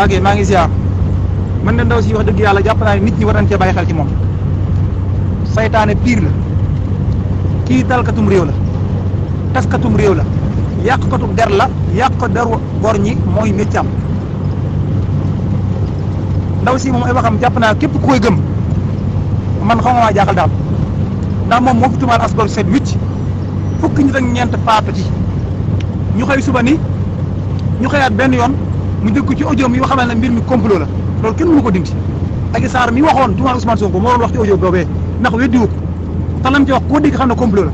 ok maa ngi ziar man de ndaw si wax dëgg yàlla jàpp naa ne nit ñi war nañ cee bàyyi xel ci moom saytaane pire la kii talkatum réew la taskatum réew la yàqkatum der la yàq ko deru gor ñi mooy méccam ndaw si moom ay waxam jàpp naa képp ku koy gëm man xaw nga maa jaaxal daal ndax moom moo fi tumaal as gor set wicc fukki nit ak ñeent faatu ci ñu xëy suba ni ñu xëyaat benn yoon mu dégg ci audio mi yoo xamal ne mbir mi complot la loolu kenn mënu ko dindi Adji Sarr mi waxoon tumaal Ousmane Sonko moo doon wax ci audio boobee ndax weddiwu ko te lam ci wax koo dégg xam ne complot la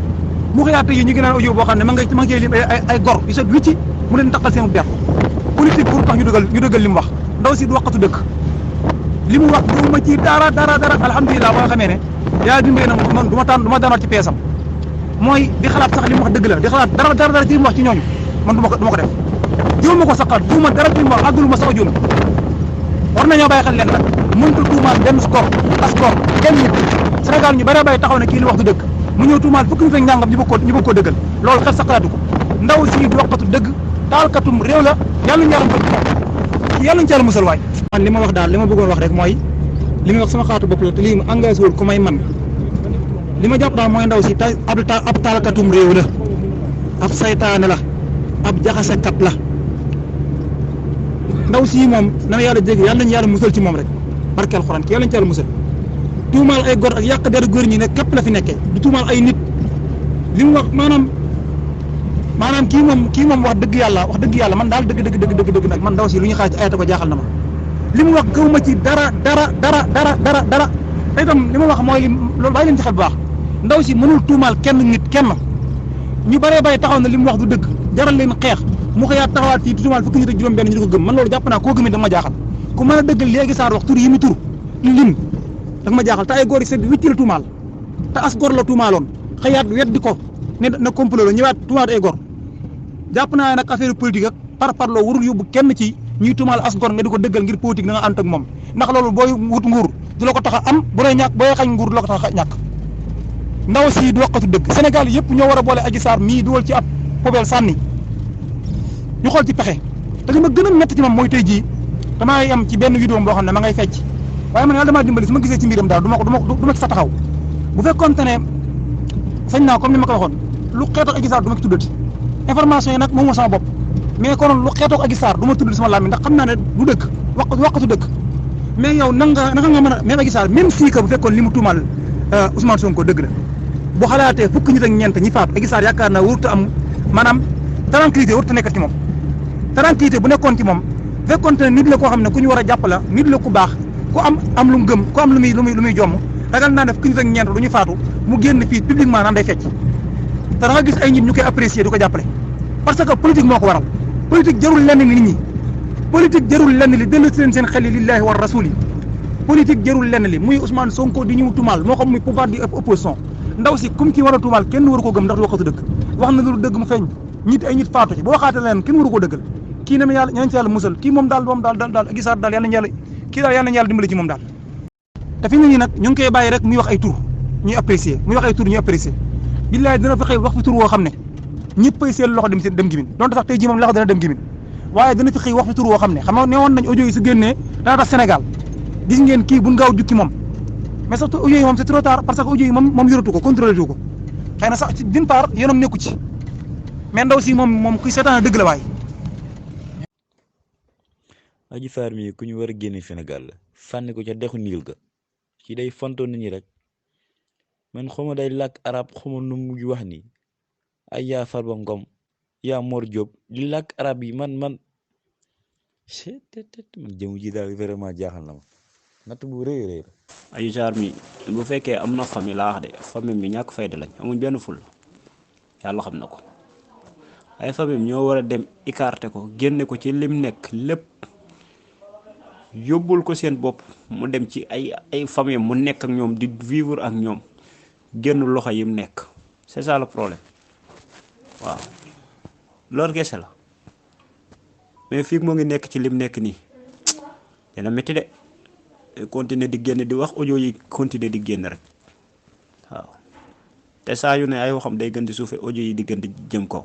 mu xëyaat tey ñu ngi naan audio boo xam ne ma ngay lim ay gor yu set wicc mu leen taqal seen der politique pour tax ñu dëggal li mu wax ndaw si du waxatu dëkk li mu wax du ma ci dara alhamdulilah ba nga xamee ne yaa dimbee na man du ma danoot ci peesam mooy di xalaat sax li mu wax dëgg la di xalaat dara ci li mu wax ci ñooñu man du ma ko def jiw ma ko saxaat duuma dara ci li mu wax àggulu ma sax juum war nañoo bàyyi xel leen nag mënut a tuumaal benn score kenn nit Sénégal ñu bëree bay taxaw ne kii li wax du dëgg mu ñëw tuumaal fukki nit ak njàngam ñu bëgg koo dëggal loolu xel sax xalaatu ko ndaw si du waxkatu dëgg taalkatum réew la yàlla ñu ci yàlla musal waay man li ma wax daal li ma bëggoon wax rek mooy li may wax sama xaatu bopp la te lii mu engagé wul ku may man li ma jàpp daal mooy ndaw si ab taalkatum réew la ab saytaane la ab jaxasekat la ndaw si moom na yàlla jéggi yàlla nañu yàlla musal ci moom rek barkeel xuraan ki yàlla nañu ci yàlla musal tuumaal ay gor ak yàq der góor ñi ne képp la fi nekkee du tuumaal ay nit li mu wax maanaam kii moom wax dëgg yàlla man daal dëgg nag man ndaw si lu ñu xaaj ci ayata ko jaaxal na ma li mu wax gëw ma ci dara te itam li ma wax mooy loolu bàyyi leen ci xel bu baax ndaw si mënul tuumaal kenn ñu bëree bay taxaw na li mu wax du dëgg jaral leen xeex mu xëyaat taxawaat fii tuumaal fukki nit ak juróom benn ñu di ko gëm man loolu jàpp naa koo gëmee da ma jaaxal ku mën a dëggal léegi Sarr wax tur yi mu tur lim da ma jaaxal te ay góor yi set wicc la tuumaal te as góor la tuumaaloon xëyaat weddi ko ne na complot la ñëwaat tuumaat ay góor jàpp naa nag affaire politique ak parloo warul yóbbu kenn ci ñuy tuumaal as góor nga di ko dëggal ngir politique na nga ànd ak moom ndax loolu booy wut nguur du la ko tax a am bu dee ñàkk booy xañ nguur du la ko tax a ñàkk ndaw si du waxatu dëgg Sénégal yëpp ñoo war a boole Adji Sarr mii dugal ci ab poubelle sànni ñu xool ci pexe te li ma gën a métti ci moom mooy tey jii damaa am ci benn vidéo boo xam ne ma ngay fecc waaye man yàlla damaa dimbali su ma gisee ci mbiram daal du ma ci sa taxaw bu fekkoonte ne sañ naa comme ni ma ko waxoon lu xeetoog Adji Sarr du ma ci tuddati information yi nag moom sama bopp mais konoon lu xeetoog Adji Sarr du ma tuddati sama làmmiñ ndax xam naa ne du dëgg waxatu dëgg mais yow naka nga mën a même Adji Sarr même si que bu fekkoon li mu tuumal Ousmane Sonko dëgg la bu xalaatee fukki nit ak ñeent ñi faatu Adji Sarr yaakaar naa warut a am maanaam tranquillité warut a nekkat ci moom tranquillité bu nekkoon ci moom fekkoonte ne nit la koo xam ne ku ñu war a jàpp la nit la ku baax ku am lu mu gëm ku am lu muy jomm ragal naa ne fukki nit ak ñeent du ñu faatu mu génn fii publiquement naan day fecc te da nga gis ay nit ñu koy apprécier du ko jàppale parce que politique moo ko waral politique jarul lenn nit ñi politique jarul lenn li dellu si leen seen xel yi lillahi war rasuli politique jarul lenn li muy Ousmane Sonko di ñu tumaal moo xam muy pouvoir di opposition ndaw si comme ki war a tuumaal kenn waru koo gëm ndax du waxatu dëgg wax na lu dëgg mu feeñ ay nit faatu ci boo waxaatee leen kenn waru koo dëggal kii ne ma yàlla ñaan ci yàlla musal kii moom daal Adji Sarr daal yàlla nañu yàlla dimbali ci moom daal te fi mu ne nii nag ñu ngi koy bàyyi rek muy wax ay tur ñuy apprécier billaay dina fexe wax fi tur woo xam ne ñëppay seen loxo dem gimin donte sax tey jii moom loxo dana dem gimin waaye dina fi xëy wax fi tur woo xam ne xam nga ne woon nañ audio yi su génnee dana tax Sénégal gis ngeen kii buñ gaaw jukki moom mais sax audio yi moom c'est trop tard parce que audio yi moom yoratu ko contrôlé tu ko xëy na sax d'une part yoonam nekku ci mais ndaw si moom kuy seetaan dëgg la waay. Adji Sarr mi ku ñu war a génne Sénégal la sànni ko ca dexu niil ga ci day fonto nit ñi rek man xawma day làkk arab xawma nu mu wax nii ay yaa Farba Ngom yaa Mor Diop di làkk arab yi man jëmu ji daal vraiment jaaxal na ma natt bu rëy la. Adji Sarr mi bu fekkee am na famille laa wax de famille bi ñàkk fayda lañ amuñ benn ful yàlla xam na ko ay famille ñoo war a dem écarter ko génne ko ci lim nekk lépp yóbbul ko seen bopp mu dem ci ay famille mu nekk ak ñoom di vivre ak ñoom génn loxo yi mu nekk c'est ça le problème waaw loolu kese la mais fii moo ngi nekk ci lim nekk nii dina métti de continuer di génn di wax audio yi continuer di génn rek waaw te saa yu ne ay waxam day gën di suufee audio yi di gën di jëm kaw